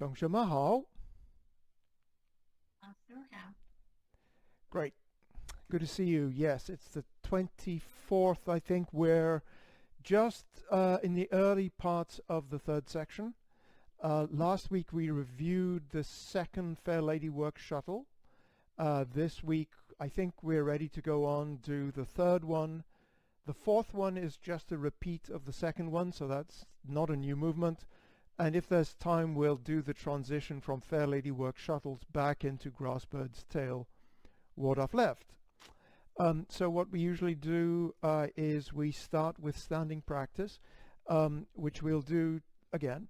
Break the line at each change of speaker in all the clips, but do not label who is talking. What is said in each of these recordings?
同学们好.
老师好。
Great. Good to see you. Yes, it's the 24th, I think. We're just in the early parts of the third section. Last week we reviewed the second Fair Lady Work Shuttle. This week I think we're ready to go on to the third one. The fourth one is just a repeat of the second one, so that's not a new movement. And if there's time, we'll do the transition from Fair Lady Work Shuttles back into Grassbird's Tail, Ward Off Left. So what we usually do is we start with standing practice, which we'll do again.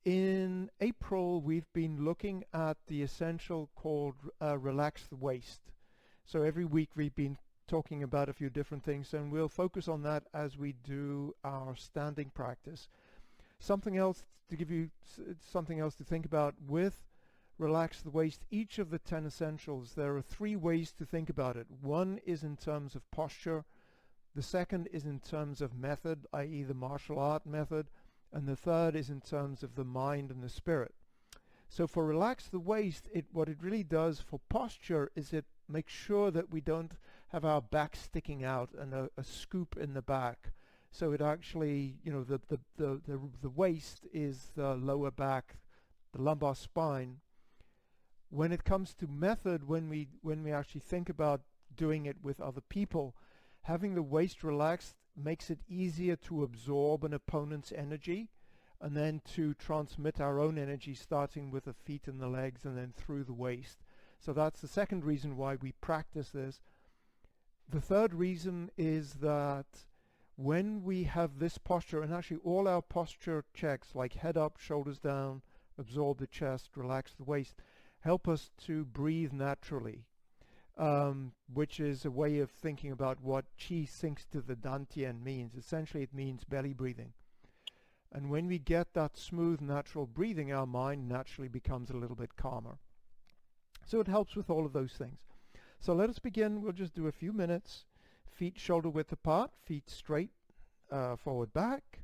In April, we've been looking at the essential called relax the waist. So every week we've been talking about a few different things, and we'll focus on that as we do our standing practice. Something else to give you something else to think about with relax the waist. Each of the 10 essentials, there are 3 ways to think about it. One is in terms of posture, the second is in terms of method, i.e. the martial art method, and the third is in terms of the mind and the spirit. So for relax the waist, what it really does for posture is it makes sure that we don't have our back sticking out and a scoop in the back. So it actually, the waist is the lower back, the lumbar spine. When it comes to method, when we actually think about doing it with other people, having the waist relaxed makes it easier to absorb an opponent's energy and then to transmit our own energy, starting with the feet and the legs and then through the waist. So that's the second reason why we practice this. The third reason is that when we have this posture, and actually all our posture checks like head up, shoulders down, absorb the chest, relax the waist, help us to breathe naturally, which is a way of thinking about what Qi sinks to the Dantian means. Essentially it means belly breathing. And when we get that smooth natural breathing, our mind naturally becomes a little bit calmer. So it helps with all of those things. So let us begin. We'll just do a few minutes. Feet shoulder width apart, feet straight, forward back.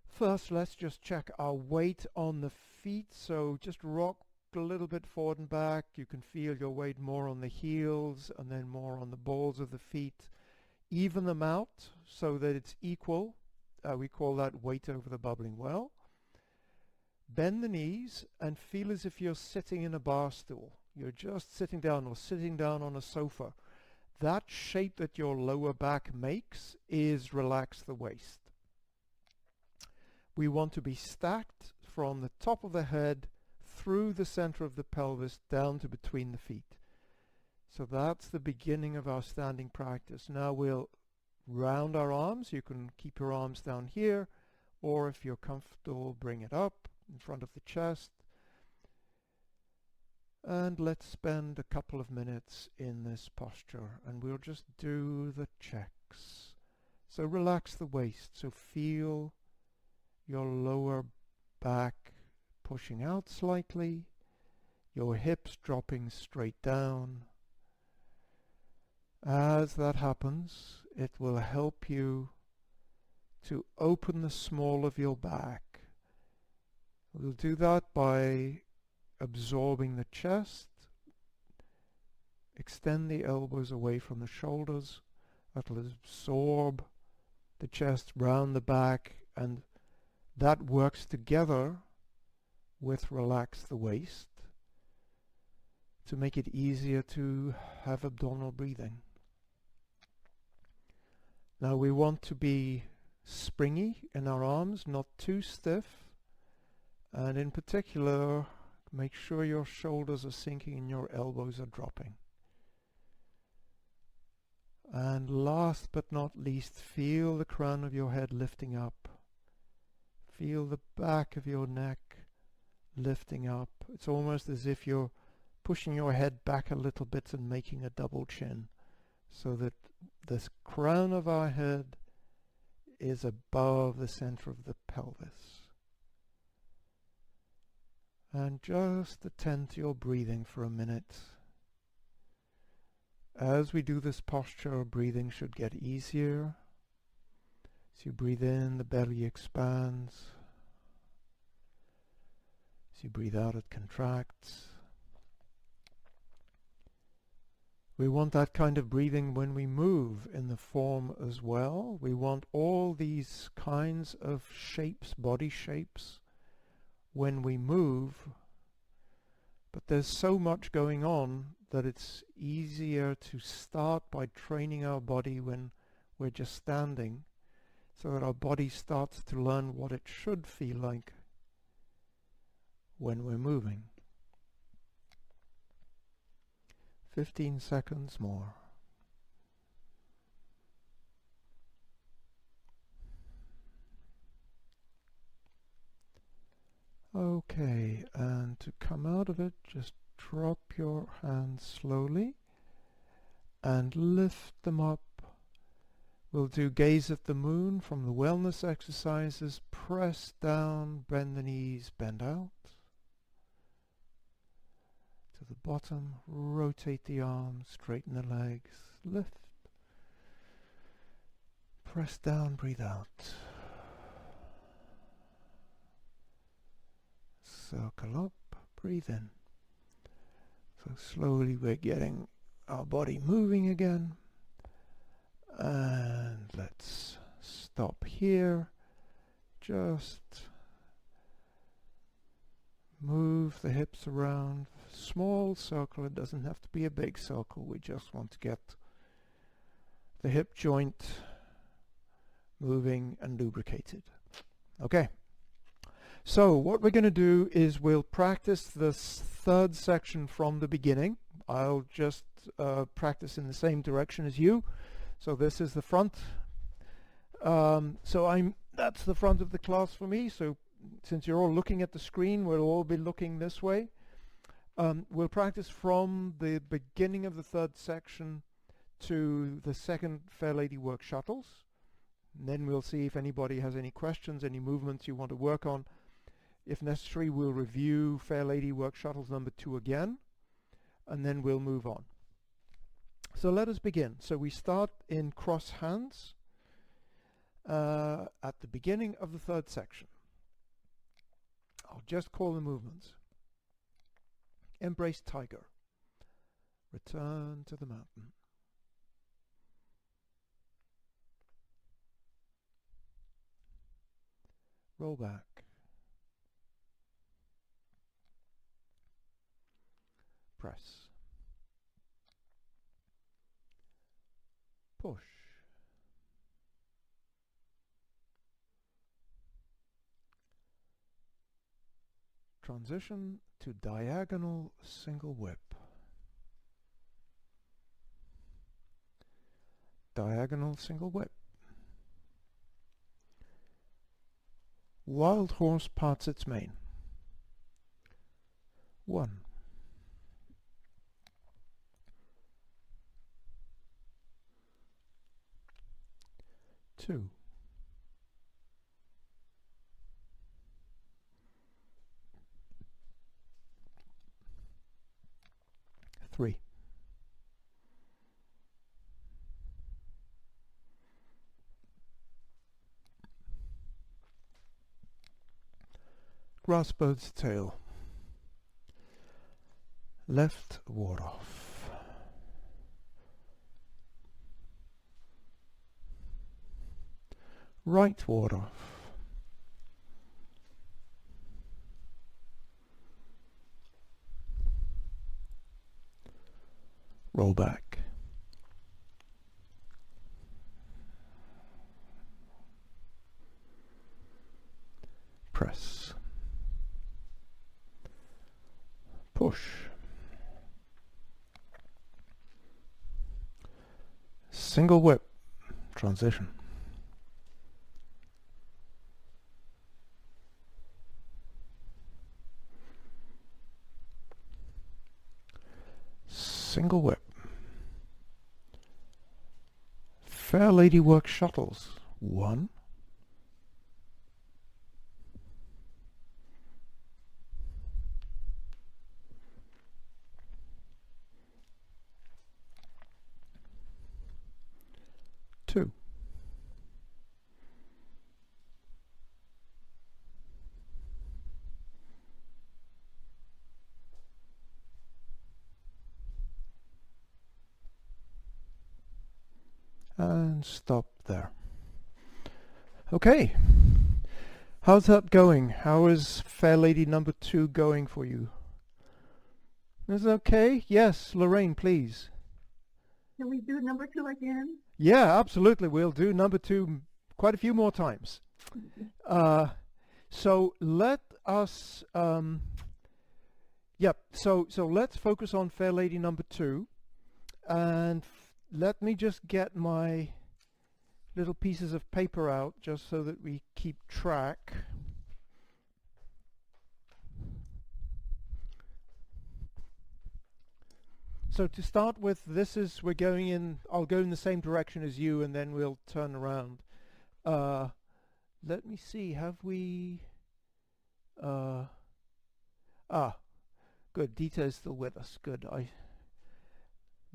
First, let's just check our weight on the feet. So just rock a little bit forward and back. You can feel your weight more on the heels and then more on the balls of the feet. Even them out so that it's equal. We call that weight over the bubbling well. Bend the knees and feel as if you're sitting in a bar stool. You're just sitting down or sitting down on a sofa. That shape that your lower back makes is relax the waist. We want to be stacked from the top of the head through the center of the pelvis down to between the feet. So that's the beginning of our standing practice. Now we'll round our arms. You can keep your arms down here, or if you're comfortable, bring it up in front of the chest. And let's spend a couple of minutes in this posture, and we'll just do the checks. So relax the waist. So feel your lower back pushing out slightly, your hips dropping straight down. As that happens, it will help you to open the small of your back. We'll do that by absorbing the chest. Extend the elbows away from the shoulders. That'll absorb the chest round the back, and that works together with relax the waist to make it easier to have abdominal breathing. Now we want to be springy in our arms, not too stiff, and in particular make sure your shoulders are sinking and your elbows are dropping. And last but not least, feel the crown of your head lifting up. Feel the back of your neck lifting up. It's almost as if you're pushing your head back a little bit and making a double chin, so that this crown of our head is above the center of the pelvis. And just attend to your breathing for a minute. As we do this posture, breathing should get easier. As you breathe in, the belly expands. As you breathe out, it contracts. We want that kind of breathing when we move in the form as well. We want all these kinds of shapes, body shapes, when we move. But there's so much going on that it's easier to start by training our body when we're just standing, so that our body starts to learn what it should feel like when we're moving. 15 seconds more. Okay, and to come out of it, just drop your hands slowly and lift them up. We'll do gaze at the moon from the wellness exercises. Press down, bend the knees, bend out. To the bottom, rotate the arms, straighten the legs, lift. Press down, breathe out. Circle up, breathe in. So slowly we're getting our body moving again. And let's stop here. Just move the hips around. Small circle, it doesn't have to be a big circle. We just want to get the hip joint moving and lubricated. Okay. So what we're going to do is we'll practice this third section from the beginning. I'll just practice in the same direction as you. So this is the front. That's the front of the class for me. So since you're all looking at the screen, we'll all be looking this way. We'll practice from the beginning of the third section to the second Fair Lady Work Shuttles. And then we'll see if anybody has any questions, any movements you want to work on. If necessary, we'll review Fair Lady Work Shuttles number 2 again, and then we'll move on. So let us begin. So we start in cross hands at the beginning of the third section. I'll just call the movements. Embrace tiger. Return to the mountain. Roll back. Press. Push. Transition to diagonal single whip. Diagonal single whip. Wild horse parts its mane. 1. 2. 3. 'Grassbird's tail. Left ward off. Right ward off. Roll back. Press. Push. Single whip. Transition. Single whip. Fair Lady Work Shuttles. 1. 2. and stop there. Okay, how's that going? How is Fair Lady number 2 going for you? Is it okay? Yes, Lorraine, please.
Can we do number 2 again?
Yeah, absolutely. We'll do number 2 quite a few more times. So let us, so let's focus on Fair Lady number 2, and let me just get my little pieces of paper out just so that we keep track. So to start with, we're going in, I'll go in the same direction as you and then we'll turn around. Let me see, have we, good, Dita is still with us, good, I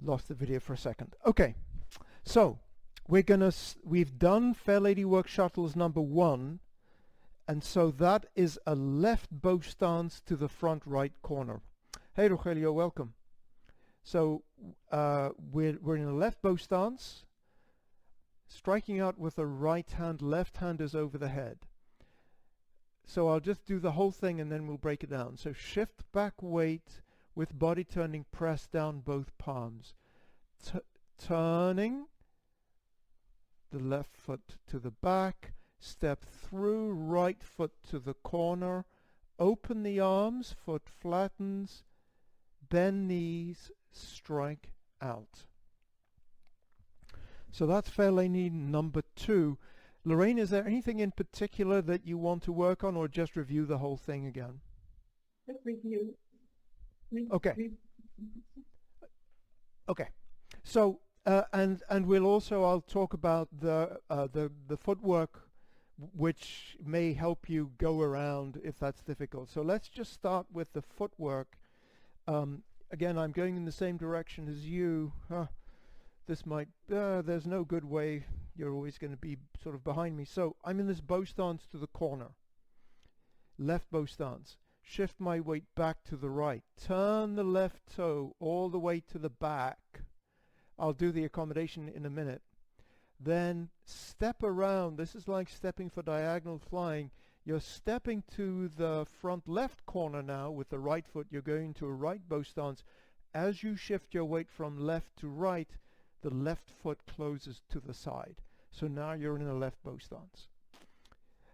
lost the video for a second. Okay, so we've done Fair Lady Work Shuttles number 1, and so that is a left bow stance to the front right corner. Hey Rogelio, welcome. So we're in a left bow stance, striking out with the right hand, left hand is over the head. So I'll just do the whole thing and then we'll break it down. So shift back weight with body turning, press down both palms. Turning the left foot to the back, step through, right foot to the corner, open the arms, foot flattens, bend knees, strike out. So that's Fair Lady number 2. Lorraine, is there anything in particular that you want to work on, or just review the whole thing again?
Just review.
Okay. Okay. So and we'll also, I'll talk about the footwork, which may help you go around if that's difficult. So let's just start with the footwork. Again, I'm going in the same direction as you. This might, there's no good way. You're always going to be sort of behind me. So I'm in this bow stance to the corner. Left bow stance. Shift my weight back to the right. Turn the left toe all the way to the back. I'll do the accommodation in a minute. Then step around. This is like stepping for diagonal flying. You're stepping to the front left corner now with the right foot. You're going to a right bow stance. As you shift your weight from left to right, the left foot closes to the side. So now you're in a left bow stance.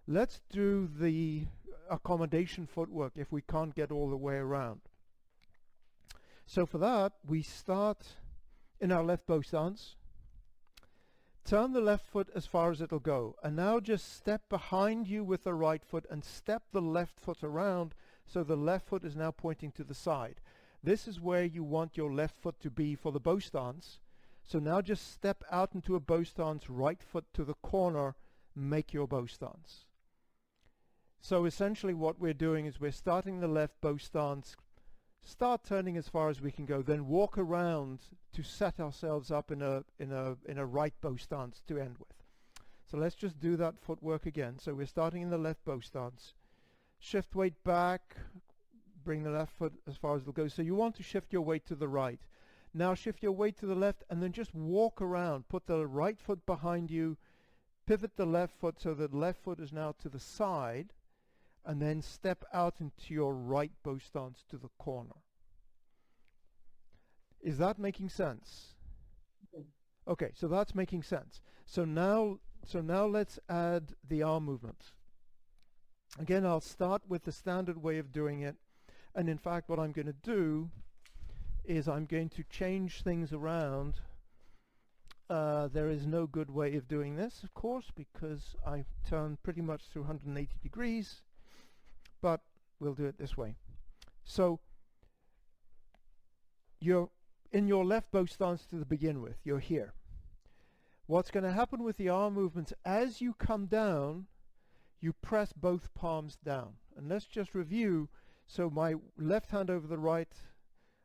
Let's do the accommodation footwork if we can't get all the way around. So for that, we start in our left bow stance. Turn the left foot as far as it'll go, and now just step behind you with the right foot and step the left foot around, so the left foot is now pointing to the side. This is where you want your left foot to be for the bow stance. So now just step out into a bow stance, right foot to the corner, make your bow stance. So essentially what we're doing is we're starting the left bow stance, start turning as far as we can go, then walk around to set ourselves up in a right bow stance to end with. So let's just do that footwork again. So we're starting in the left bow stance. Shift weight back, bring the left foot as far as it'll go. So you want to shift your weight to the right. Now shift your weight to the left and then just walk around. Put the right foot behind you, pivot the left foot so that the left foot is now to the side, and then step out into your right bow stance to the corner. Is that making sense? Okay, so that's making sense. So now let's add the arm movements. Again, I'll start with the standard way of doing it, and in fact what I'm going to do is I'm going to change things around. There is no good way of doing this, of course, because I turn pretty much through 180 degrees, but we'll do it this way. So you're in your left bow stance to begin with. You're here. What's going to happen with the arm movements, as you come down, you press both palms down. And let's just review. So my left hand over the right,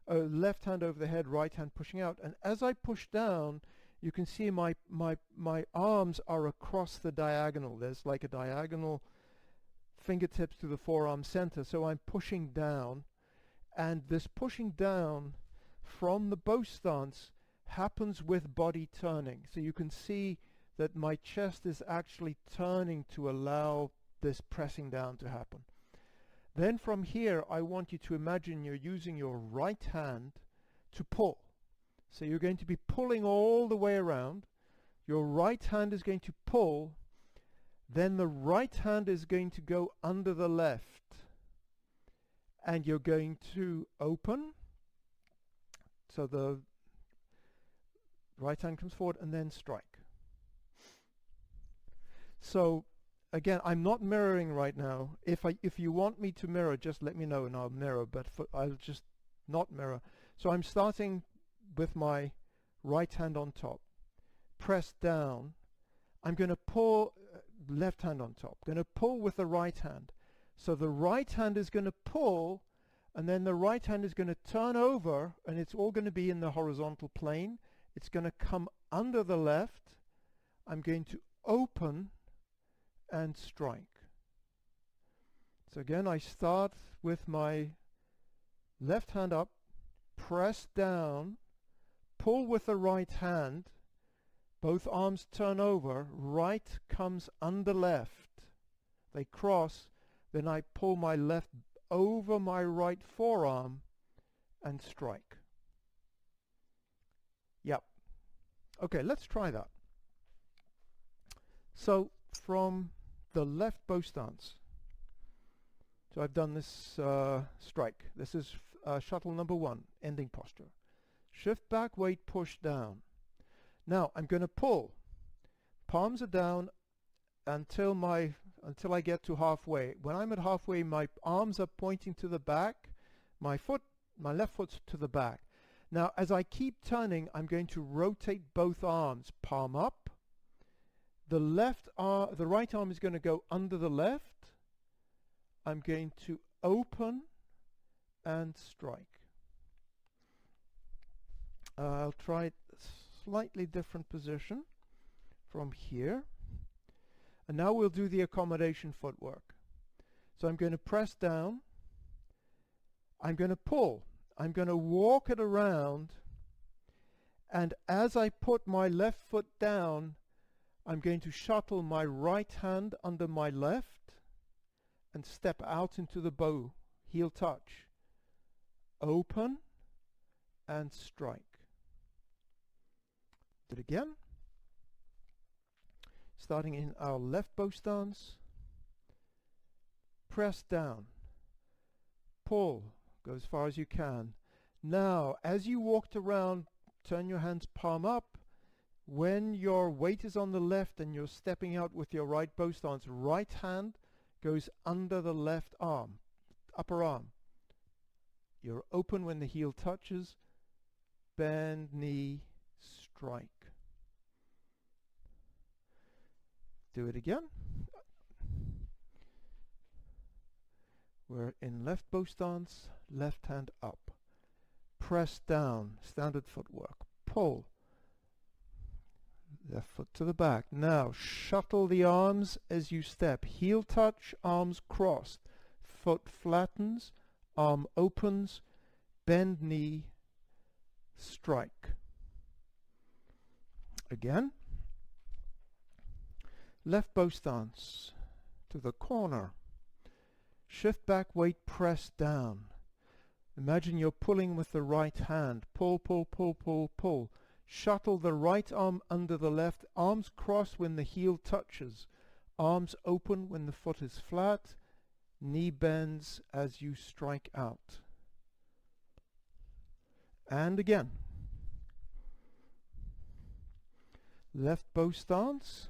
left hand over the head, right hand pushing out. And as I push down, you can see my arms are across the diagonal. There's like a diagonal, fingertips to the forearm center. So I'm pushing down, and this pushing down from the bow stance happens with body turning. So you can see that my chest is actually turning to allow this pressing down to happen. Then from here, I want you to imagine you're using your right hand to pull. So you're going to be pulling all the way around. Your right hand is going to pull. Then the right hand is going to go under the left. And you're going to open. So the right hand comes forward and then strike. So again, I'm not mirroring right now. If you want me to mirror, just let me know and I'll mirror, but I'll just not mirror. So I'm starting with my right hand on top. Press down. I'm going to pull, left hand on top. Going to pull with the right hand. So the right hand is going to pull, and then the right hand is going to turn over, and it's all going to be in the horizontal plane. It's going to come under the left. I'm going to open and strike. So again, I start with my left hand up, press down, pull with the right hand, both arms turn over, right comes under left, they cross, then I pull my left over my right forearm and strike. Yep. Okay, let's try that. So from the left bow stance, so I've done this strike. This is shuttle number 1, ending posture. Shift back, weight, push down. Now I'm going to pull. Palms are down until I get to halfway. When I'm at halfway, my arms are pointing to the back, my left foot's to the back. Now as I keep turning, I'm going to rotate both arms, palm up. The right arm is going to go under the left. I'm going to open and strike. I'll try a slightly different position from here. And now we'll do the accommodation footwork. So I'm going to press down. I'm going to pull. I'm going to walk it around. And as I put my left foot down, I'm going to shuttle my right hand under my left and step out into the bow, heel touch. Open and strike. Do it again. Starting in our left bow stance. Press down. Pull. Go as far as you can. Now, as you walked around, turn your hands palm up. When your weight is on the left and you're stepping out with your right bow stance, right hand goes under the left arm, upper arm. You're open when the heel touches. Bend, knee, strike. Do it again. We're in left bow stance, left hand up. Press down, standard footwork. Pull. Left foot to the back. Now shuttle the arms as you step. Heel touch, arms crossed. Foot flattens, arm opens, bend knee, strike. Again. Left bow stance to the corner. Shift back, weight, press down. Imagine you're pulling with the right hand. Pull, pull, pull, pull, pull. Shuttle the right arm under the left. Arms cross when the heel touches. Arms open when the foot is flat. Knee bends as you strike out. And again. Left bow stance.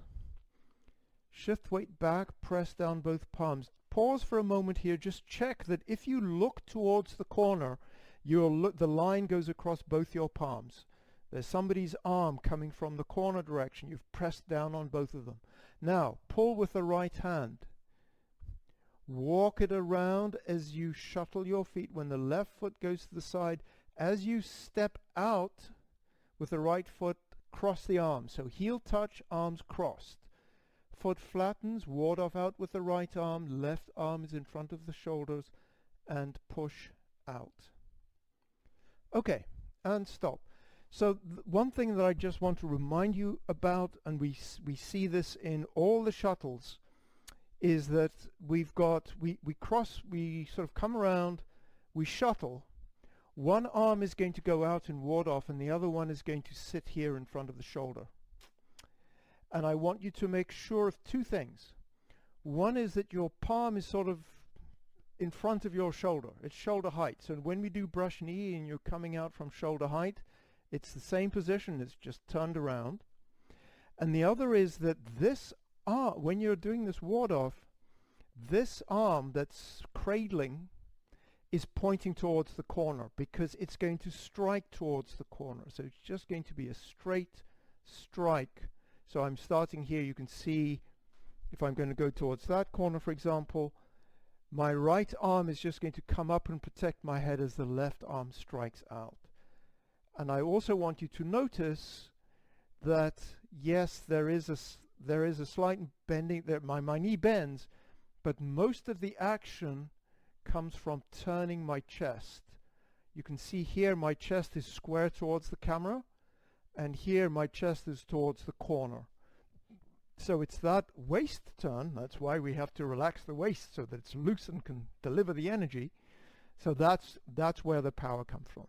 Shift weight back, press down both palms. Pause for a moment here. Just check that if you look towards the corner, the line goes across both your palms. There's somebody's arm coming from the corner direction. You've pressed down on both of them. Now, pull with the right hand. Walk it around as you shuttle your feet. When the left foot goes to the side, as you step out with the right foot, cross the arms. So heel touch, arms crossed. Foot flattens, ward off out with the right arm. Left arm is in front of the shoulders and push out. Okay, and stop. So one thing that I just want to remind you about, and we see this in all the shuttles, is that we sort of come around, we shuttle. One arm is going to go out and ward off, and the other one is going to sit here in front of the shoulder. And I want you to make sure of two things. One is that your palm is sort of in front of your shoulder. It's shoulder height. So when we do brush knee and you're coming out from shoulder height, it's the same position, it's just turned around. And the other is that this arm, when you're doing this ward off, this arm that's cradling is pointing towards the corner because it's going to strike towards the corner. So it's just going to be a straight strike. So I'm starting here. You can see if I'm going to go towards that corner, for example, my right arm is just going to come up and protect my head as the left arm strikes out. And I also want you to notice that, yes, there is a slight bending, that my knee bends, but most of the action comes from turning my chest. You can see here my chest is square towards the camera, and here my chest is towards the corner. So it's that waist turn, that's why we have to relax the waist so that it's loose and can deliver the energy. So that's where the power comes from.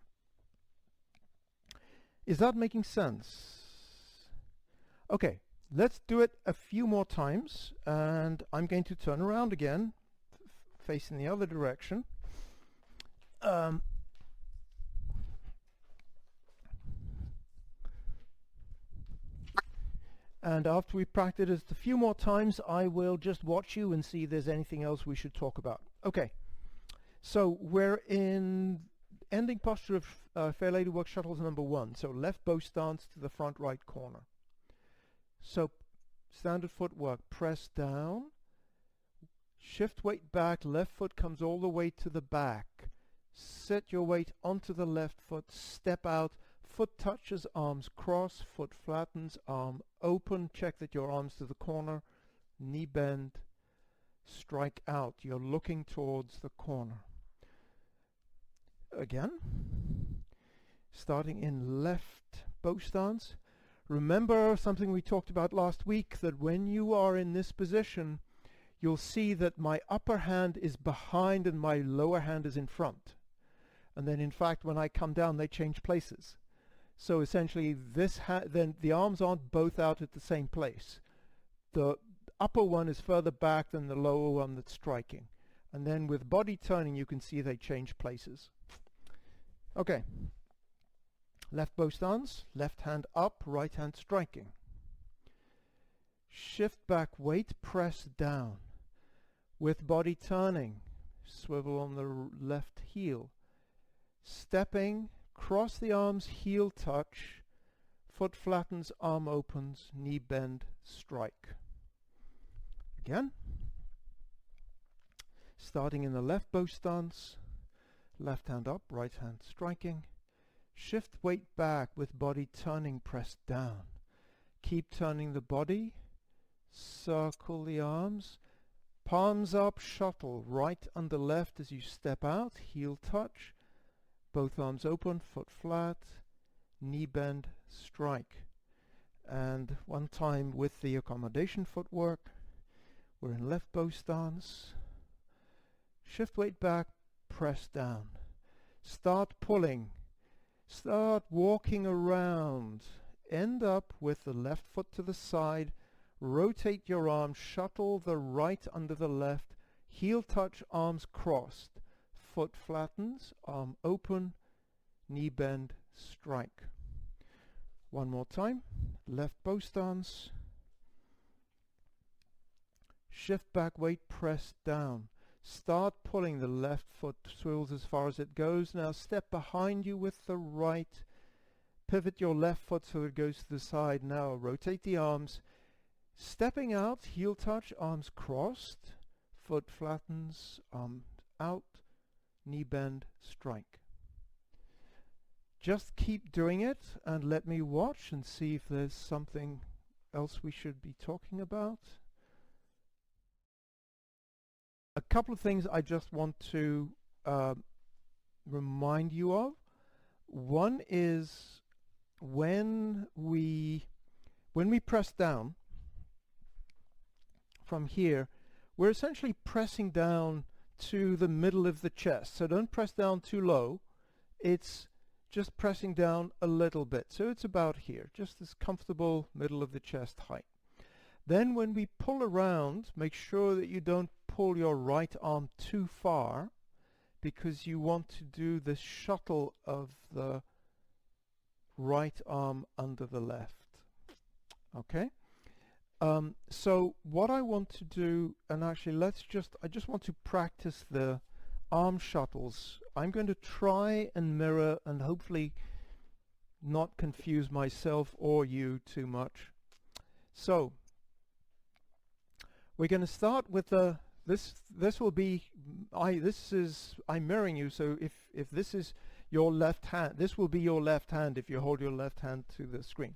Is that making sense? Okay, let's do it a few more times, and I'm going to turn around again, facing the other direction. And after we practice it a few more times, I will just watch you and see if there's anything else we should talk about. Okay, so we're in ending posture of Fair Lady Work Shuttles number 1. So left bow stance to the front right corner. So standard footwork, press down, shift weight back, left foot comes all the way to the back. Set your weight onto the left foot, step out, foot touches, arms cross, foot flattens, arm open, check that your arm's to the corner, knee bend, strike out. You're looking towards the corner. Again, starting in left bow stance. Remember something we talked about last week, that when you are in this position, you'll see that my upper hand is behind and my lower hand is in front. And then in fact, when I come down, they change places. So essentially, then the arms aren't both out at the same place. The upper one is further back than the lower one that's striking. And then with body turning, you can see they change places. Okay. Left bow stance, left hand up, right hand striking. Shift back weight, press down. With body turning, swivel on the left heel. Stepping, cross the arms, heel touch, foot flattens, arm opens, knee bend, strike. Again. Starting in the left bow stance, left hand up, right hand striking. Shift weight back with body turning, press down. Keep turning the body, circle the arms, palms up, shuttle, right under left as you step out, heel touch, both arms open, foot flat, knee bend, strike. And one time with the accommodation footwork, we're in left bow stance, shift weight back, press down. Start pulling, start walking around, end up with the left foot to the side, rotate your arm, shuttle the right under the left, heel touch, arms crossed, foot flattens, arm open, knee bend, strike. One more time, left bow stance, shift back weight, press down. Start pulling, the left foot swivels as far as it goes. Now step behind you with the right, pivot your left foot so it goes to the side. Now rotate the arms, stepping out, heel touch, arms crossed, foot flattens, arm out, knee bend, strike. Just keep doing it and let me watch and see if there's something else we should be talking about. A couple of things I just want to remind you of. One is when we press down from here, we're essentially pressing down to the middle of the chest. So don't press down too low. It's just pressing down a little bit. So it's about here, just this comfortable middle of the chest height. Then when we pull around, make sure that you don't pull your right arm too far, because you want to do the shuttle of the right arm under the left. Okay? So what I want to do, and actually I just want to practice the arm shuttles. I'm going to try and mirror and hopefully not confuse myself or you too much. So we're going to start with the this will be I'm mirroring you, so if this is your left hand, this will be your left hand if you hold your left hand to the screen.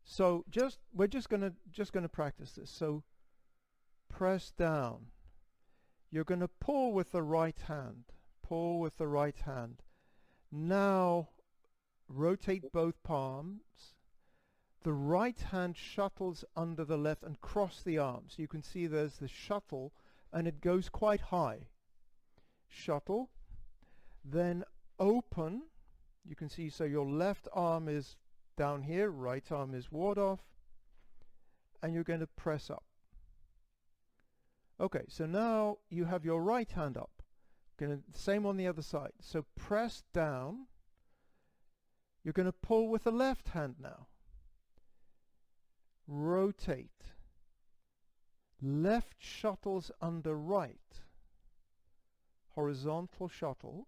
So we're just gonna practice this. So press down. You're gonna pull with the right hand. Pull with the right hand. Now rotate both palms. The right hand shuttles under the left and cross the arms. You can see there's the shuttle and it goes quite high. Shuttle. Then open. You can see, so your left arm is down here, right arm is ward off, and you're going to press up. Okay, so now you have your right hand up. Same on the other side. So press down. You're going to pull with the left hand now. Rotate. Left shuttles under right. Horizontal shuttle.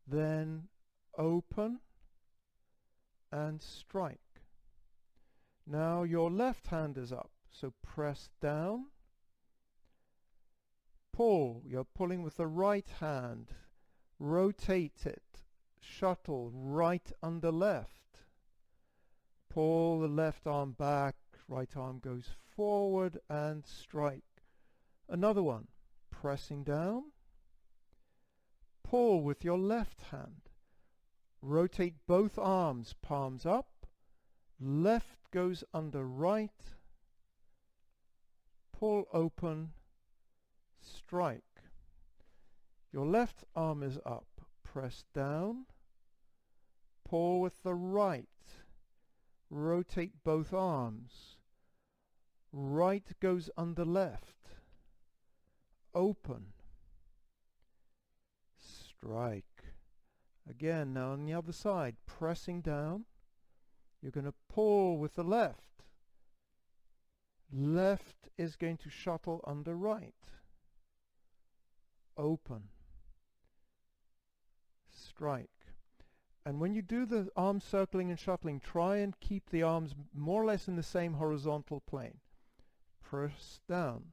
Then open and strike. Now your left hand is up, so press down, pull. You're pulling with the right hand, rotate it, shuttle right under left, pull the left arm back, right arm goes forward and strike. Another one, pressing down, pull with your left hand. Rotate both arms, palms up, left goes under right, pull open, strike. Your left arm is up, press down, pull with the right, rotate both arms, right goes under left, open, strike. Again, now on the other side, pressing down, you're going to pull with the left. Left is going to shuttle under right. Open. Strike. And when you do the arm circling and shuttling, try and keep the arms more or less in the same horizontal plane. Press down.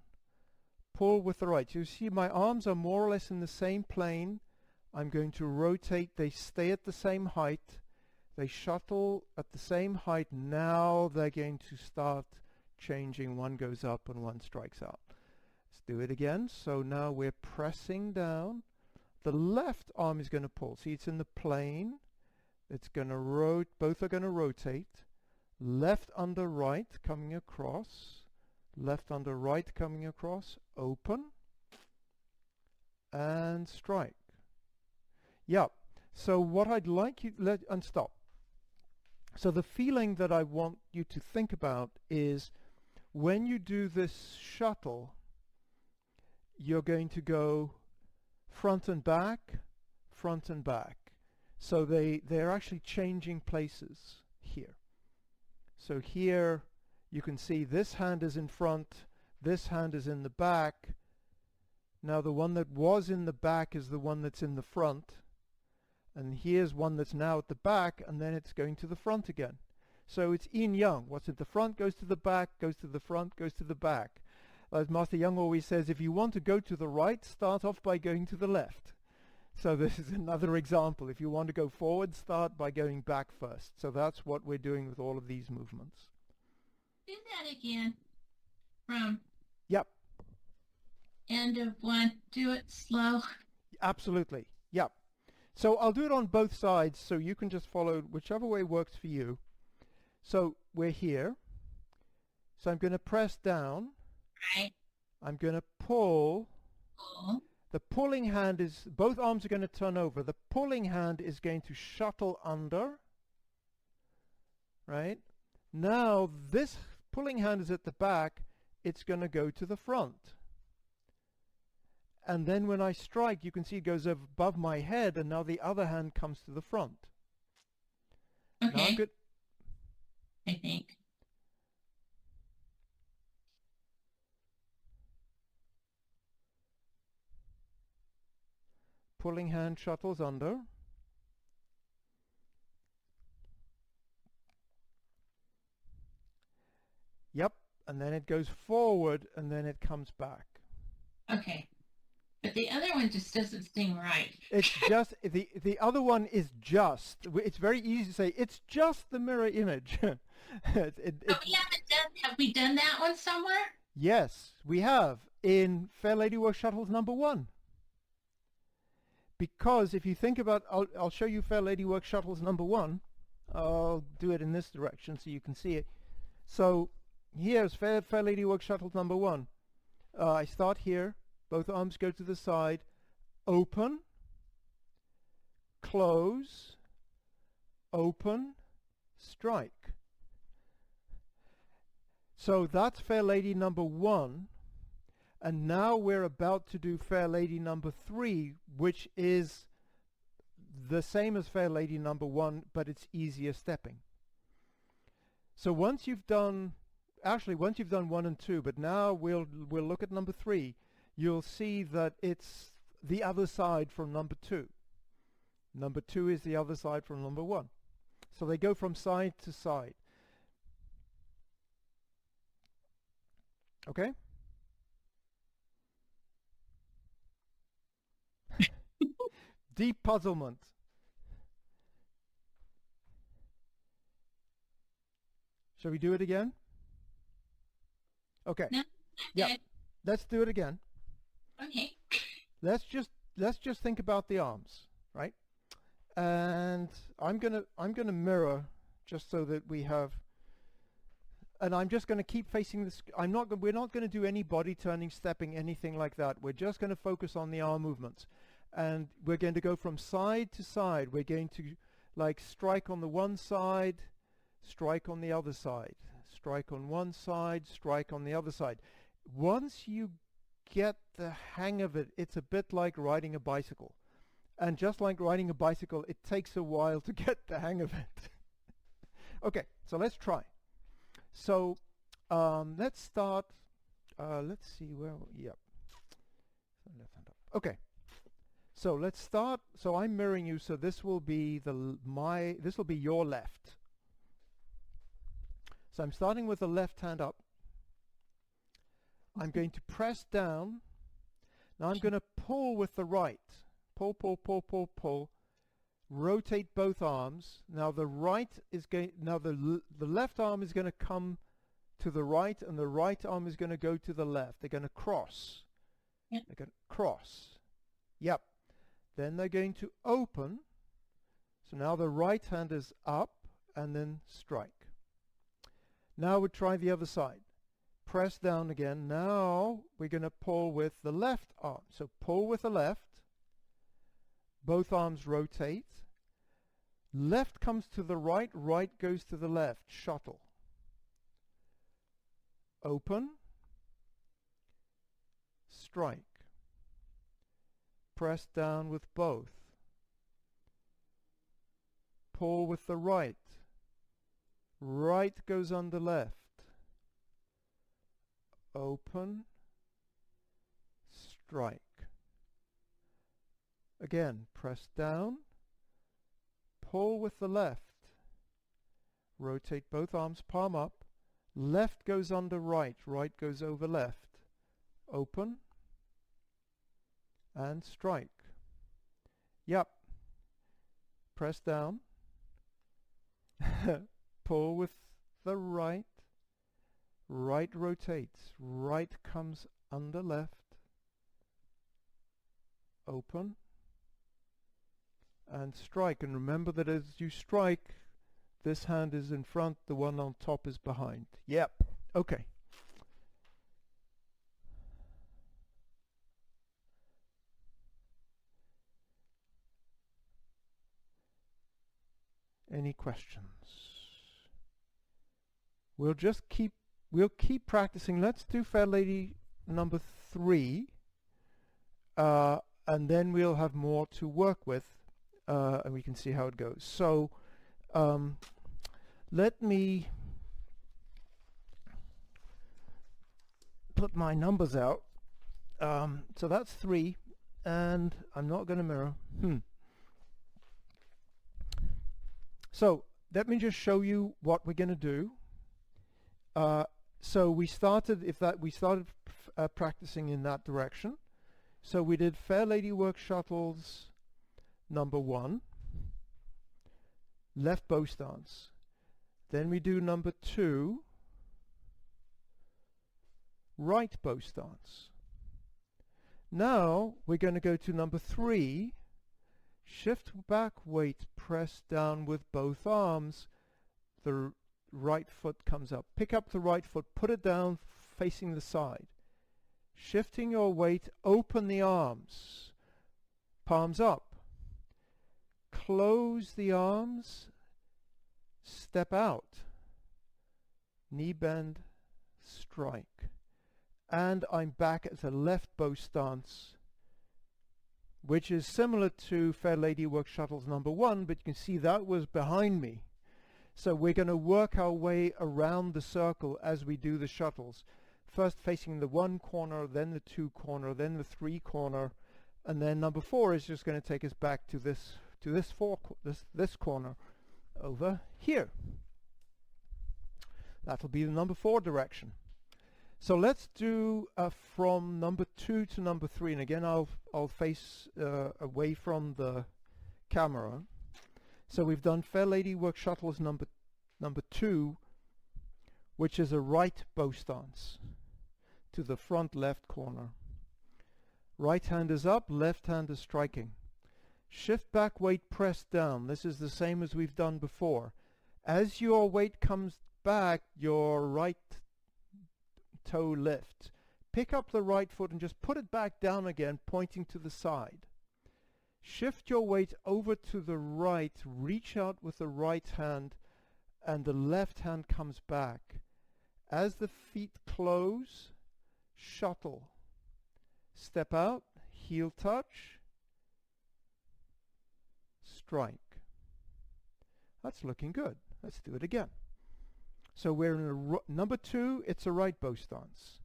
Pull with the right. You see my arms are more or less in the same plane. I'm going to rotate. They stay at the same height. They shuttle at the same height. Now they're going to start changing. One goes up and one strikes out. Let's do it again. So now we're pressing down. The left arm is going to pull. See, it's in the plane. It's going to rotate. Both are going to rotate. Left under right coming across. Left under right coming across. Open. And strike. Yeah, so what I'd like you, and stop. So the feeling that I want you to think about is when you do this shuttle, you're going to go front and back, front and back. So they're actually changing places here. So here you can see this hand is in front, this hand is in the back. Now the one that was in the back is the one that's in the front. And here's one that's now at the back, and then it's going to the front again. So it's yin yang. What's at the front goes to the back, goes to the front, goes to the back. As Master Young always says, if you want to go to the right, start off by going to the left. So this is another example. If you want to go forward, start by going back first. So that's what we're doing with all of these movements.
Do that again. From
Yep.
end of one. Do it slow.
Absolutely. Yep. So I'll do it on both sides so you can just follow whichever way works for you. So we're here. So I'm going to press down.
Right.
I'm going to pull.
Pull.
The pulling hand is, both arms are going to turn over. The pulling hand is going to shuttle under. Right? Now this pulling hand is at the back. It's going to go to the front. And then when I strike, you can see it goes above my head, and now the other hand comes to the front. Now I'm
Okay.
good.
I think.
Pulling hand shuttles under. Yep, and then it goes forward, and then it comes back.
Okay. But the other one just doesn't seem right.
It's just, the other one is just, it's very easy to say, it's just the mirror image.
But we haven't done, have we done that one somewhere?
Yes, we have, in Fair Lady Work Shuttles #1. Because if you think about, I'll show you Fair Lady Work Shuttles #1. I'll do it in this direction so you can see it. So here's Fair Lady Work Shuttles #1. I start here, both arms go to the side, open, close, open, strike. So that's Fair Lady #1. And now we're about to do Fair Lady #3, which is the same as Fair Lady #1, but it's easier stepping. So once you've done, actually once you've done 1 and 2, but now we'll look at #3, you'll see that it's the other side from #2. #2 is the other side from #1. So they go from side to side. Okay? Deep puzzlement. Shall we do it again? Okay.
No?
Yeah.
Okay.
Let's do it again.
Okay.
Let's just think about the arms, right? And I'm gonna mirror just so that we have, and I'm just gonna keep facing this. We're not gonna do any body turning, stepping, anything like that. We're just gonna focus on the arm movements. And we're going to go from side to side. We're going to like strike on the one side, strike on the other side, strike on one side, strike on the other side. Once you get the hang of it, it's a bit like riding a bicycle. And just like riding a bicycle, it takes a while to get the hang of it. Okay, so let's try. So let's start, let's see where, yep. So left hand up. Okay. So let's start. So I'm mirroring you. So this will be this will be your left. So I'm starting with the left hand up. I'm going to press down. Now I'm going to pull with the right. Pull, pull, pull, pull, pull. Rotate both arms. Now the right is going. Now the left arm is going to come to the right, and the right arm is going to go to the left. They're going to cross.
Yep.
They're going to cross. Yep. Then they're going to open. So now the right hand is up and then strike. Now we try the other side. Press down again. Now we're going to pull with the left arm. So pull with the left. Both arms rotate. Left comes to the right, right goes to the left. Shuttle. Open. Strike. Press down with both. Pull with the right. Right goes under left. Open. Strike. Again, press down. Pull with the left. Rotate both arms, palm up. Left goes under right. Right goes over left. Open. And strike. Yep. Press down. Pull with the right. Right rotates. Right comes under left. Open. and strike. And remember that as you strike, this hand is in front, the one on top is behind. Yep. Okay. Any questions? We'll keep practicing. Let's do Fair Lady number 3, and then we'll have more to work with, and we can see how it goes. So let me put my numbers out. So that's 3, and I'm not going to mirror. So let me just show you what we're going to do. So we started practicing in that direction. So we did Fair Lady Work Shuttles number 1, left bow stance. Then we do number 2, right bow stance. Now we're going to go to number 3, shift back weight, press down with both arms. The right foot comes up. Pick up the right foot, put it down facing the side. Shifting your weight, open the arms, palms up. Close the arms, step out, knee bend, strike. And I'm back at the left bow stance, which is similar to Fair Lady Work Shuttles number 1, but you can see that was behind me. So we're going to work our way around the circle as we do the shuttles. First facing the 1 corner, then the 2 corner, then the 3 corner, and then number 4 is just going to take us back to this corner over here. That'll be the number 4 direction. So let's do from number 2 to number 3, and again I'll face away from the camera. So we've done Fair Lady Work Shuttles number 2, which is a right bow stance to the front left corner. Right hand is up, left hand is striking. Shift back weight, press down. This is the same as we've done before. As your weight comes back, your right toe lifts. Pick up the right foot and just put it back down again, pointing to the side. Shift your weight over to the right, reach out with the right hand, and the left hand comes back. As the feet close, shuttle. Step out, heel touch, strike. That's looking good. Let's do it again. So we're in number 2, it's a right bow stance.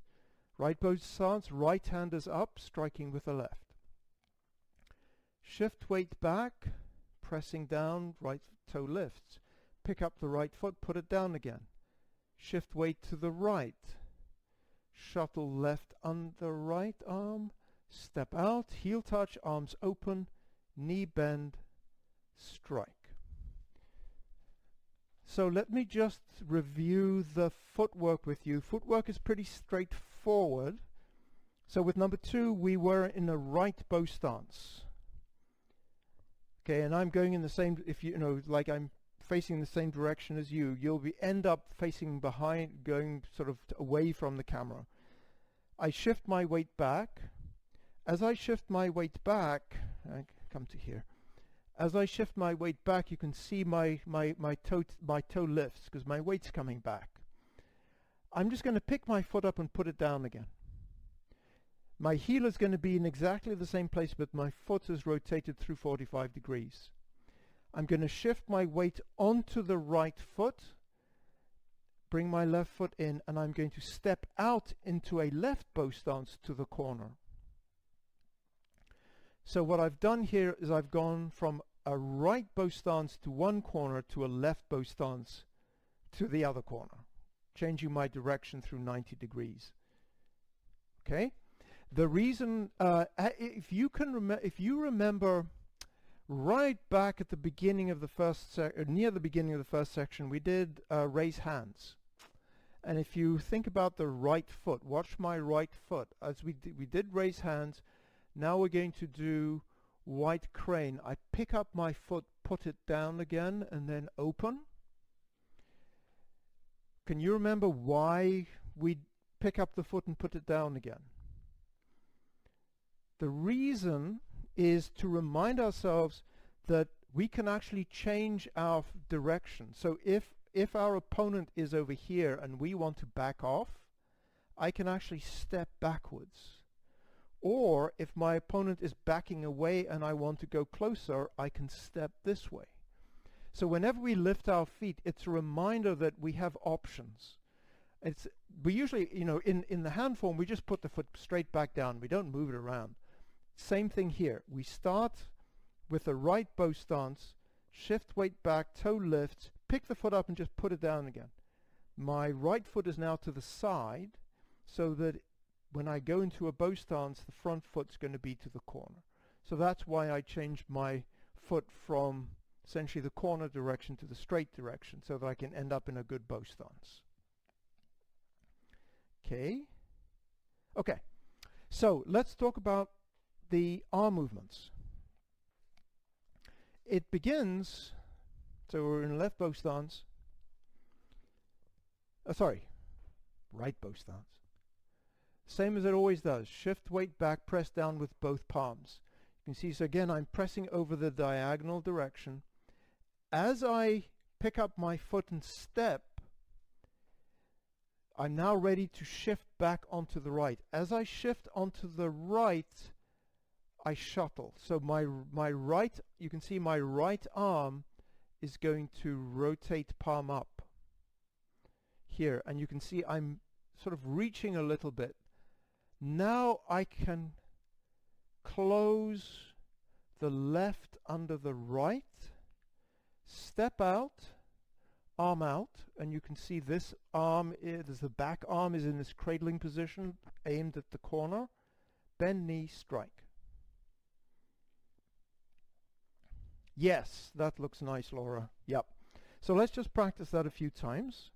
Right bow stance, right hand is up, striking with the left. Shift weight back, pressing down, right toe lifts. Pick up the right foot, put it down again. Shift weight to the right. Shuttle left under right arm. Step out, heel touch, arms open, knee bend, strike. So let me just review the footwork with you. Footwork is pretty straightforward. So with number 2, we were in a right bow stance. Okay, and I'm going in the same, if you know, like I'm facing the same direction as you, you'll end up facing behind, going sort of away from the camera. I shift my weight back. As I shift my weight back, I come to here. As I shift my weight back, you can see my toe lifts because my weight's coming back. I'm just going to pick my foot up and put it down again. My heel is going to be in exactly the same place, but my foot is rotated through 45 degrees. I'm going to shift my weight onto the right foot, bring my left foot in, and I'm going to step out into a left bow stance to the corner. So what I've done here is I've gone from a right bow stance to one corner to a left bow stance to the other corner, changing my direction through 90 degrees. Okay? The reason, if you remember right back at the beginning of the first near the beginning of the first section, we did raise hands. And if you think about the right foot, watch my right foot. As we did raise hands, now we're going to do white crane. I pick up my foot, put it down again, and then open. Can you remember why we pick up the foot and put it down again? The reason is to remind ourselves that we can actually change our direction. So if our opponent is over here and we want to back off, I can actually step backwards. Or if my opponent is backing away and I want to go closer, I can step this way. So whenever we lift our feet, it's a reminder that we have options. We usually, in the hand form, we just put the foot straight back down. We don't move it around. Same thing here. We start with the right bow stance, shift weight back, toe lifts, pick the foot up and just put it down again. My right foot is now to the side, so that when I go into a bow stance, the front foot's going to be to the corner. So that's why I changed my foot from essentially the corner direction to the straight direction, so that I can end up in a good bow stance. Okay, so let's talk about the arm movements. It begins, so we're in left bow stance, right bow stance. Same as it always does. Shift weight back, press down with both palms. You can see, so again, I'm pressing over the diagonal direction. As I pick up my foot and step, I'm now ready to shift back onto the right. As I shift onto the right, I shuttle. So my right, you can see my right arm is going to rotate palm up here. And you can see I'm sort of reaching a little bit. Now I can close the left under the right, step out, arm out, and you can see this arm is, the back arm is in this cradling position, aimed at the corner, bend knee, strike. Yes, that looks nice, Laura. Yep. So let's just practice that a few times.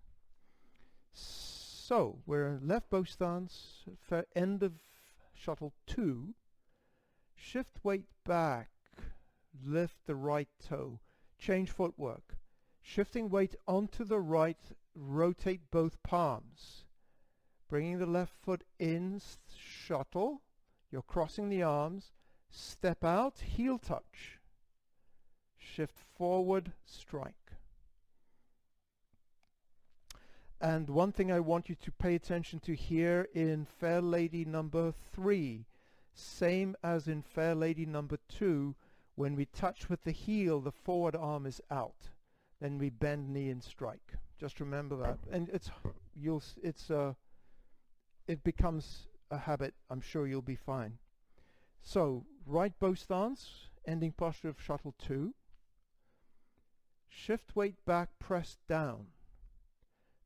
So we're in left bow stance, end of shuttle 2. Shift weight back, lift the right toe, change footwork. Shifting weight onto the right, rotate both palms. Bringing the left foot in, shuttle. You're crossing the arms. Step out, heel touch. Shift forward, strike. And one thing I want you to pay attention to here in Fair Lady number 3, same as in Fair Lady number 2, when we touch with the heel, the forward arm is out. Then we bend knee and strike. Just remember that. And it becomes a habit. I'm sure you'll be fine. So right bow stance, ending posture of shuttle 2. Shift weight back, press down.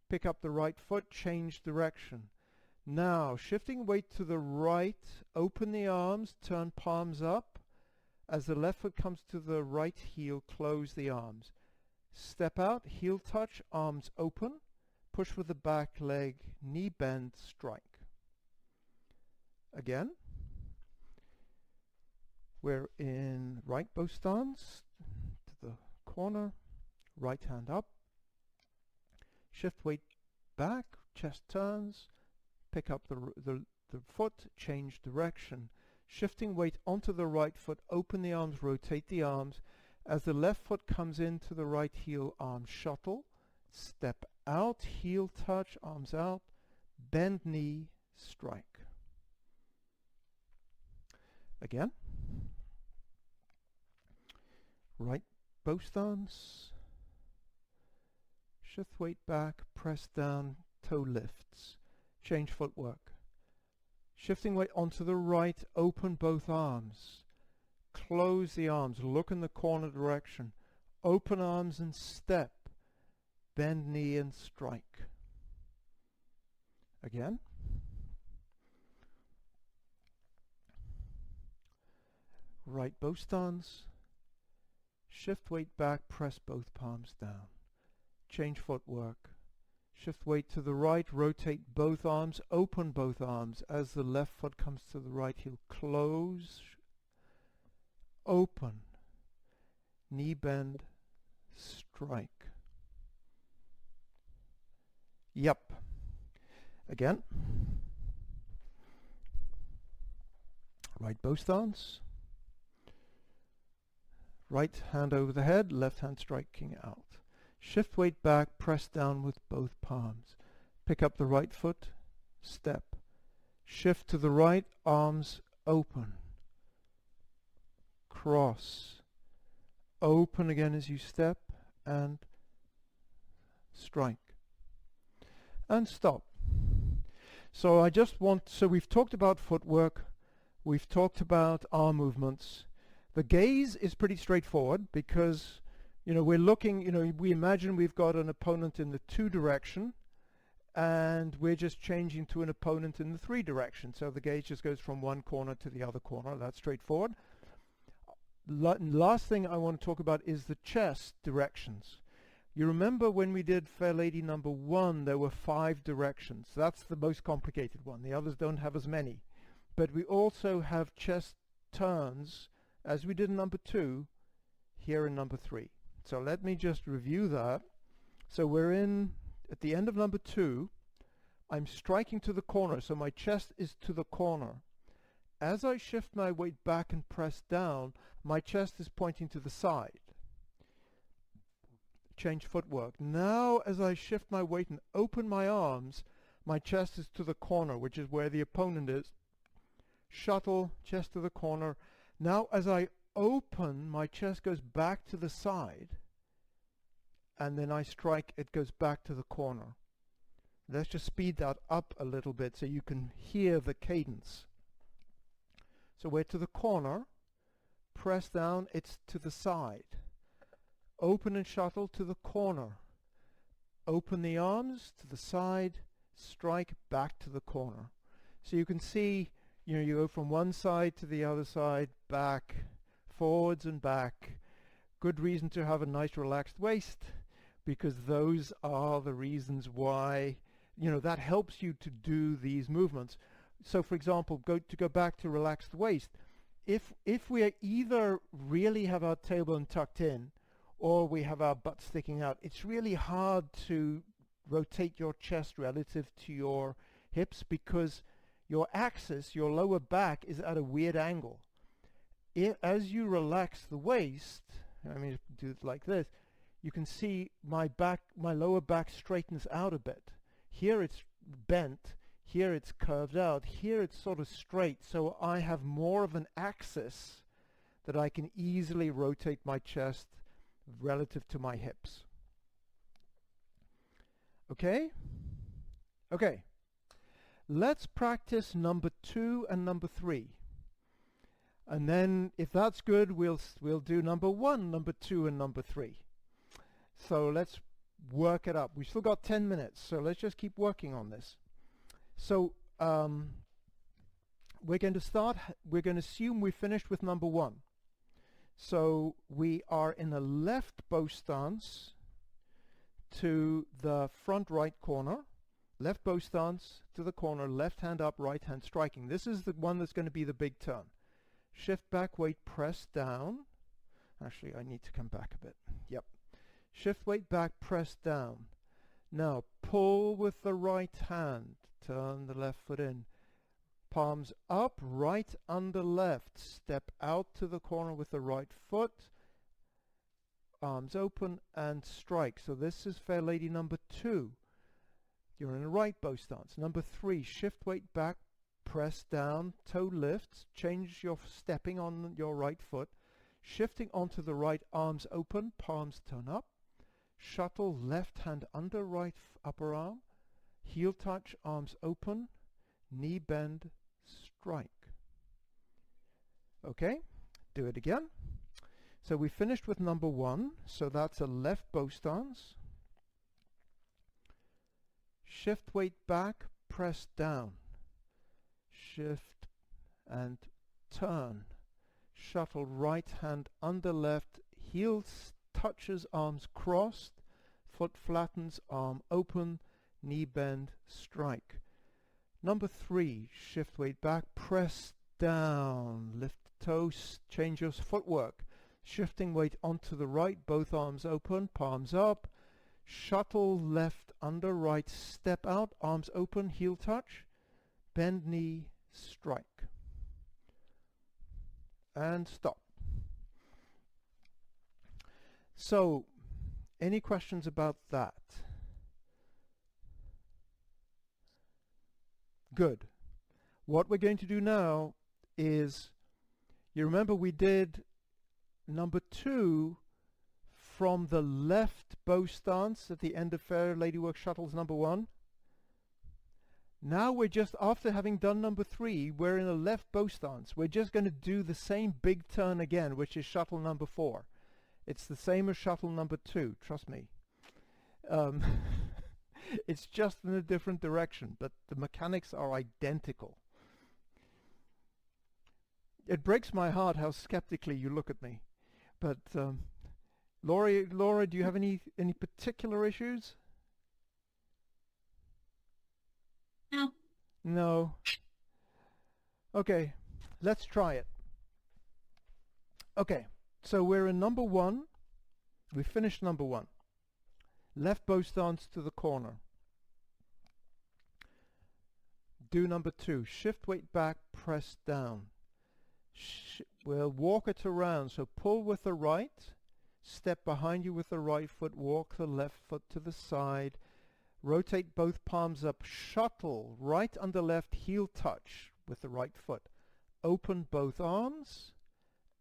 Pick up the right foot, change direction. Now, shifting weight to the right, open the arms, turn palms up. As the left foot comes to the right heel, close the arms. Step out, heel touch, arms open, push with the back leg, knee bend, strike. Again, we're in right bow stance, to the corner, right hand up. Shift weight back, chest turns, pick up the foot, change direction. Shifting weight onto the right foot, open the arms, rotate the arms. As the left foot comes into the right heel, arm shuttle, step out, heel touch, arms out, bend knee, strike. Again. Right bow stance. Shift weight back, press down, toe lifts. Change footwork. Shifting weight onto the right, open both arms. Close the arms, look in the corner direction. Open arms and step. Bend knee and strike. Again. Right bow stance. Shift weight back, press both palms down. Change footwork. Shift weight to the right, rotate both arms, open both arms. As the left foot comes to the right heel, close. open, knee bend, strike. Yep. Again. Right bow stance. Right hand over the head, left hand striking out. Shift weight back, press down with both palms. Pick up the right foot, step. Shift to the right, arms open. Cross. Open again as you step and strike. And stop. So we've talked about footwork, we've talked about arm movements. The gaze is pretty straightforward because, we're looking, we imagine we've got an opponent in the 2 direction and we're just changing to an opponent in the 3 direction. So the gaze just goes from one corner to the other corner. That's straightforward. Last thing I want to talk about is the chest directions. You remember when we did Fair Lady number 1, there were 5 directions. That's the most complicated one. The others don't have as many. But we also have chest turns, as we did in number 2, here in number 3. So let me just review that. So we're at the end of number 2. I'm striking to the corner, so my chest is to the corner. As I shift my weight back and press down, my chest is pointing to the side. Change footwork. Now as I shift my weight and open my arms, my chest is to the corner, which is where the opponent is. Shuttle, chest to the corner. Now as I open, my chest goes back to the side, and then I strike, it goes back to the corner. Let's just speed that up a little bit so you can hear the cadence. So we're to the corner, press down, it's to the side. Open and shuttle to the corner. Open the arms to the side, strike back to the corner. So you can see, you go from one side to the other side, back, forwards and back. Good reason to have a nice relaxed waist, because those are the reasons why, that helps you to do these movements. So for example, go back to relaxed waist. If we either really have our tailbone tucked in or we have our butt sticking out, it's really hard to rotate your chest relative to your hips because your axis, your lower back, is at a weird angle. As you relax the waist, I mean, do it like this, you can see my lower back straightens out a bit. Here it's bent, here it's curved out, here it's sort of straight, so I have more of an axis that I can easily rotate my chest relative to my hips. Okay? Okay. Let's practice number 2 and number 3. And then if that's good, we'll do number 1, number 2, and number 3. So let's work it up. We've still got 10 minutes, so let's just keep working on this. So we're going to assume we finished with number 1. So we are in a left bow stance to the front right corner, left bow stance to the corner, left hand up, right hand striking. This is the one that's going to be the big turn. Shift back, weight, press down. Actually, I need to come back a bit. Yep. Shift weight back, press down. Now pull with the right hand, turn the left foot in. Palms up, right under left. Step out to the corner with the right foot. Arms open and strike. So this is Fair Lady number 2. You're in a right bow stance. Number 3, shift weight back, press down, toe lifts, change your stepping on your right foot, shifting onto the right, arms open, palms turn up, shuttle left hand under right upper arm, heel touch, arms open, knee bend, strike. Okay, do it again. So we finished with number 1, so that's a left bow stance. Shift weight back, press down. Shift and turn. Shuttle right hand under left, heel touches, arms crossed, foot flattens, arm open, knee bend, strike. Number 3, shift weight back, press down, lift toe, change your footwork. Shifting weight onto the right, both arms open, palms up. Shuttle left under right, step out, arms open, heel touch. Bend knee, strike. And stop. So, any questions about that? Good. What we're going to do now is, you remember we did number 2 from the left bow stance at the end of Fair Lady Work Shuttles number 1. Now we're just, after having done number 3, we're in a left bow stance. We're just going to do the same big turn again, which is shuttle number 4. It's the same as shuttle number 2, trust me. It's just in a different direction, but the mechanics are identical. It breaks my heart how skeptically you look at me. But Laura, do you have any particular issues?
No.
No. Okay, let's try it. Okay, so we're in number 1. We finished number 1. Left bow stance to the corner. Do number 2. Shift weight back, press down. We'll walk it around. So pull with the right, step behind you with the right foot, walk the left foot to the side, rotate both palms up, shuttle right under left, heel touch with the right foot. Open both arms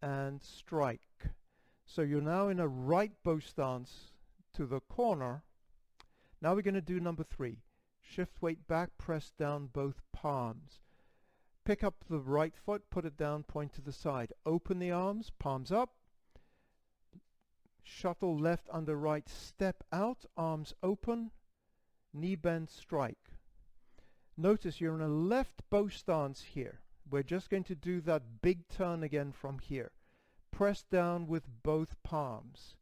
and strike. So you're now in a right bow stance to the corner. Now we're going to do number 3. Shift weight back, press down both palms. Pick up the right foot, put it down, point to the side. Open the arms, palms up. Shuttle left under right, step out, arms open, knee bend, strike. Notice you're in a left bow stance here. We're just going to do that big turn again from here. Press down with both palms.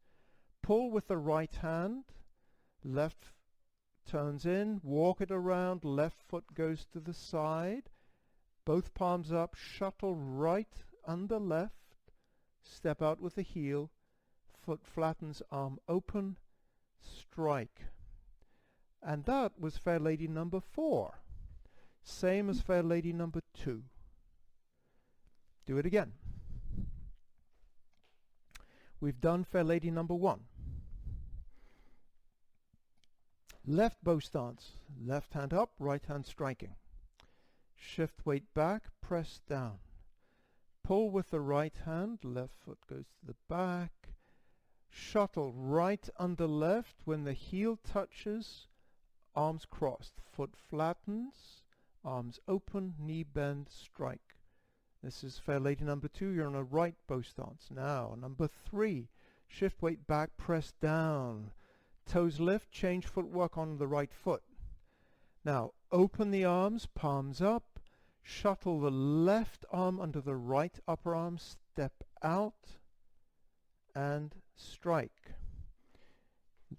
Pull with the right hand, left turns in, walk it around, left foot goes to the side, both palms up, shuttle right under left, step out with the heel, foot flattens, arm open, strike. And that was Fair Lady number 4. Same as Fair Lady number 2. Do it again. We've done Fair Lady number 1. Left bow stance, left hand up, right hand striking. Shift weight back, press down. Pull with the right hand, left foot goes to the back. Shuttle right under left, when the heel touches, arms crossed, foot flattens, arms open, knee bend, strike. This is Fair Lady number 2, you're on a right bow stance. Now, number 3, shift weight back, press down. Toes lift, change footwork on the right foot. Now, open the arms, palms up, shuttle the left arm under the right upper arm, step out, and strike.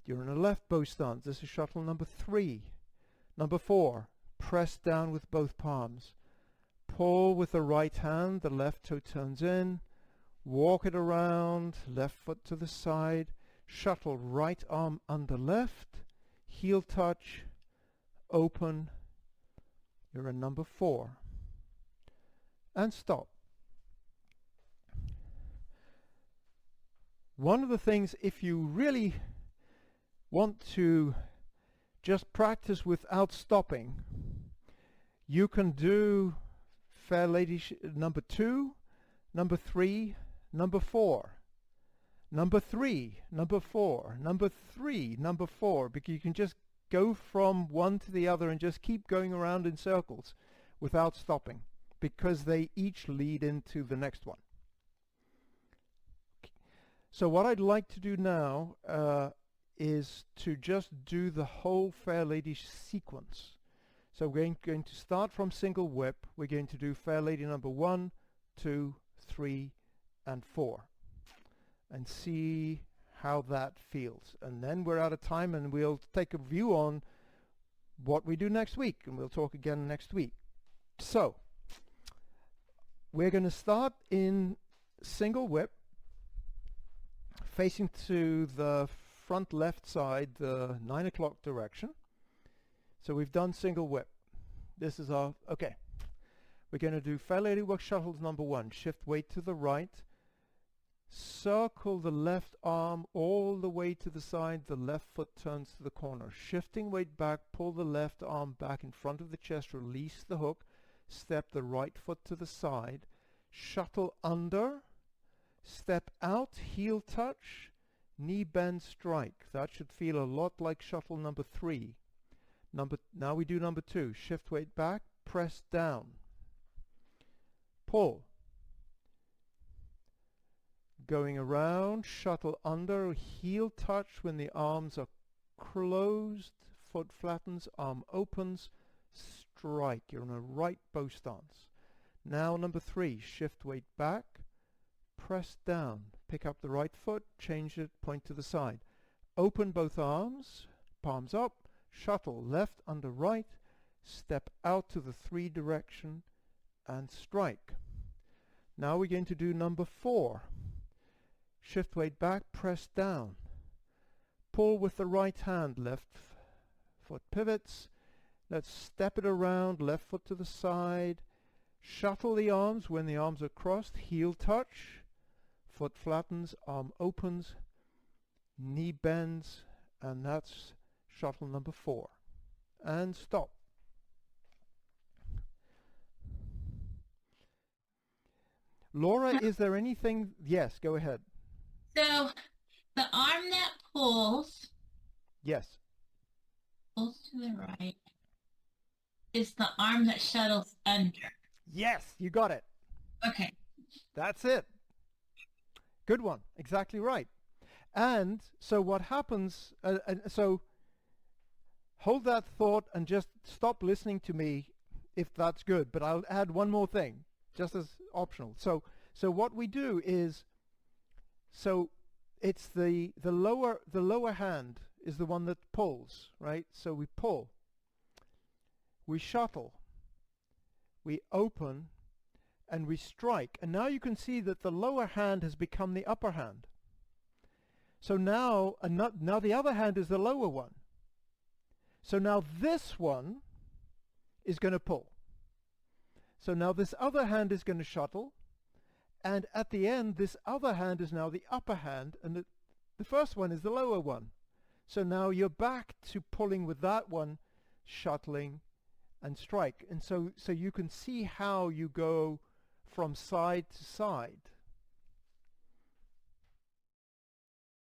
You're in a left bow stance. This is shuttle number 3. Number 4, press down with both palms. Pull with the right hand, the left toe turns in, walk it around, left foot to the side, shuttle right arm under left, heel touch, open. You're in number 4. And stop. One of the things, if you really want to just practice without stopping, you can do Fair Lady number 2, number 3, number 4. Number 3, number 4, number 3, number 4, because you can just go from one to the other and just keep going around in circles without stopping, because they each lead into the next one. So what I'd like to do now is to just do the whole Fair Lady sequence. So we're going to start from single whip. We're going to do Fair Lady number 1, 2, 3, and 4. And see how that feels. And then we're out of time, and we'll take a view on what we do next week, and we'll talk again next week. So we're going to start in single whip, facing to the front left side, the 9 o'clock direction. So we've done single whip. This is our, okay. We're going to do Fair Ladybug Shuttles number 1. Shift weight to the right. Circle the left arm all the way to the side. The left foot turns to the corner. Shifting weight back, pull the left arm back in front of the chest. Release the hook. Step the right foot to the side. Shuttle under. Step out, heel touch. Knee bend, strike. That should feel a lot like shuttle number 3. Now we do number 2. Shift weight back, press down. Pull. Going around, shuttle under, heel touch when the arms are closed, foot flattens, arm opens, strike. You're in a right bow stance. Now number 3, shift weight back, press down, pick up the right foot, change it, point to the side. Open both arms, palms up, shuttle left under right, step out to the 3 direction and strike. Now we're going to do number 4. Shift weight back, press down. Pull with the right hand, left foot pivots. Let's step it around, left foot to the side. Shuttle the arms when the arms are crossed, heel touch. Foot flattens, arm opens, knee bends, and that's shuttle number 4. And stop. Laura, is there anything? Yes, go ahead.
So the arm that pulls
Yes.
to the right is the arm that shuttles under.
Yes, you got it.
Okay.
That's it. Good one. Exactly right. And so what happens, so hold that thought and just stop listening to me if that's good. But I'll add one more thing, just as optional. So what we do is, so it's the lower hand is the one that pulls, right? So we pull, we shuttle, we open, and we strike. And now you can see that the lower hand has become the upper hand. So now the other hand is the lower one. So now this one is going to pull. So now this other hand is going to shuttle. And at the end, this other hand is now the upper hand, and the first one is the lower one. So now you're back to pulling with that one, shuttling, and strike. And so you can see how you go from side to side.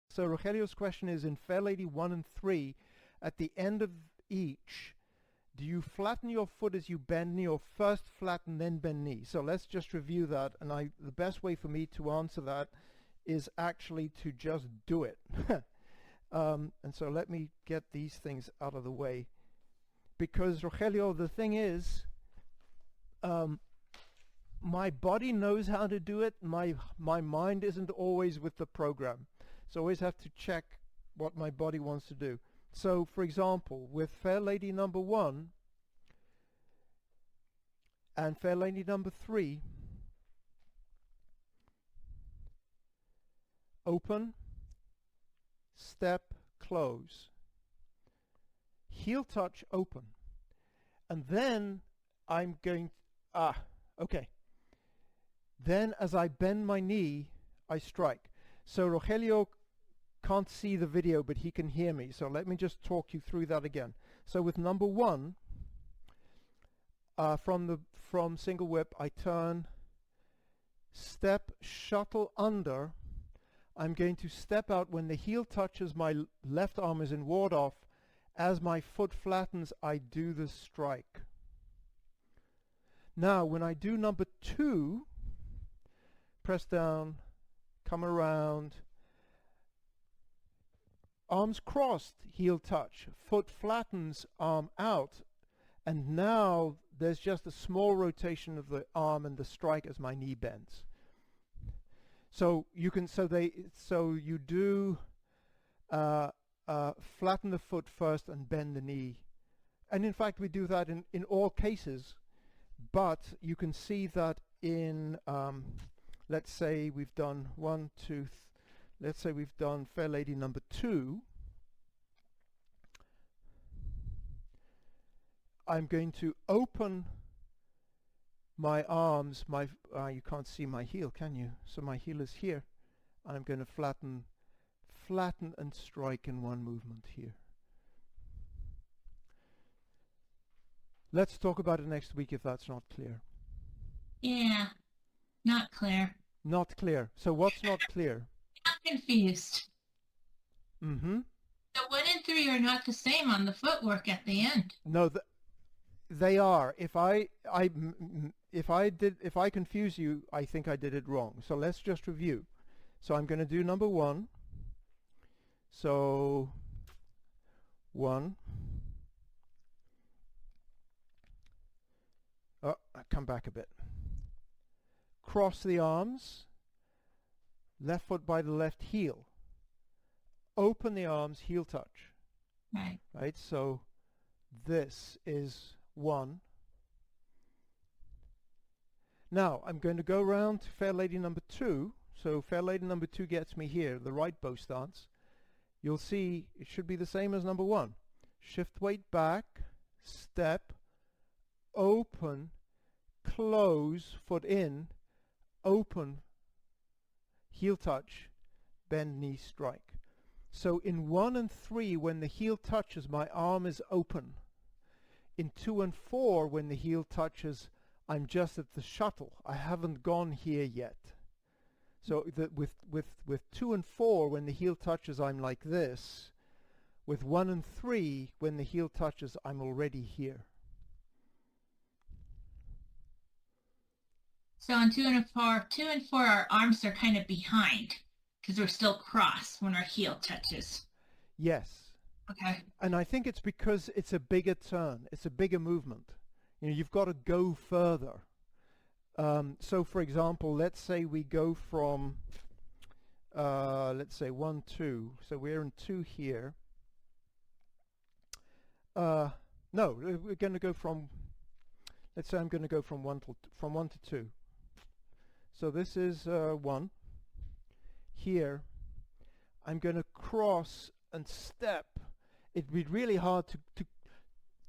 So Rogelio's question is, in Fair Lady 1 and 3, at the end of each, do you flatten your foot as you bend knee, or first flatten, then bend knee? So let's just review that. And the best way for me to answer that is actually to just do it. And so let me get these things out of the way. Because, Rogelio, the thing is, my body knows how to do it. My mind isn't always with the program. So I always have to check what my body wants to do. So, for example, with Fair Lady number 1 and Fair Lady number 3, open, step, close, heel touch, open, and then I'm going, okay. Then as I bend my knee, I strike. So Rogelio can't see the video, but he can hear me. So let me just talk you through that again. So with number 1, from single whip, I turn, step, shuttle under. I'm going to step out when the heel touches my left arm is in ward off. As my foot flattens, I do the strike. Now, when I do number 2, press down, come around, arms crossed, heel touch, foot flattens, arm out, and now there's just a small rotation of the arm and the strike as my knee bends. So you can, so you do flatten the foot first and bend the knee, and in fact we do that in all cases. But you can see that in, let's say we've done let's say we've done Fair Lady number 2. I'm going to open my arms, you can't see my heel, can you? So my heel is here. I'm going to flatten and strike in one movement here. Let's talk about it next week if that's not clear.
Yeah, not clear.
Not clear. So what's not clear?
I'm confused.
Mm-hmm.
The 1 and 3 are not the same on the footwork at the end.
No, they are. If I confuse you, I think I did it wrong. So let's just review. So I'm going to do number 1. So 1. Oh, I come back a bit. Cross the arms. Left foot by the left heel. Open the arms, heel touch.
Right.
Right, so this is 1. Now I'm going to go around to Fair Lady number 2. So Fair Lady number 2 gets me here, the right bow stance. You'll see it should be the same as number 1. Shift weight back, step, open, close, foot in, open, heel touch, bend knee, strike. So in 1 and 3, when the heel touches, my arm is open. In 2 and 4, when the heel touches, I'm just at the shuttle. I haven't gone here yet. So with 2 and 4, when the heel touches, I'm like this. With 1 and 3, when the heel touches, I'm already here.
So on 2 and 4, our arms are kind of behind because we're still crossed when our heel touches.
Yes.
Okay.
And I think it's because it's a bigger turn. It's a bigger movement. You know, you've got to go further. So for example, let's say we go from, let's say 1, 2. So we're in 2 here. No, we're going to go from, let's say I'm going to go from 1 to 2. So this is 1. Here, I'm going to cross and step. It'd be really hard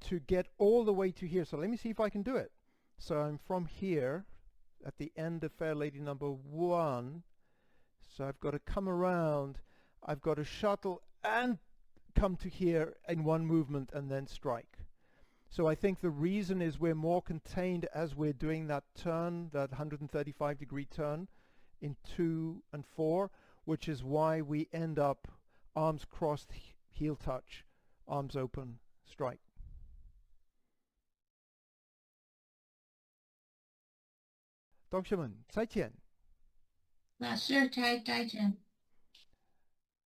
to get all the way to here. So let me see if I can do it. So I'm from here at the end of Fair Lady number 1. So I've got to come around. I've got to shuttle and come to here in one movement and then strike. So I think the reason is we're more contained as we're doing that turn, that 135-degree turn in 2 and 4, which is why we end up arms crossed, heel touch, arms open, strike. 同学们，再见。
老师，再见。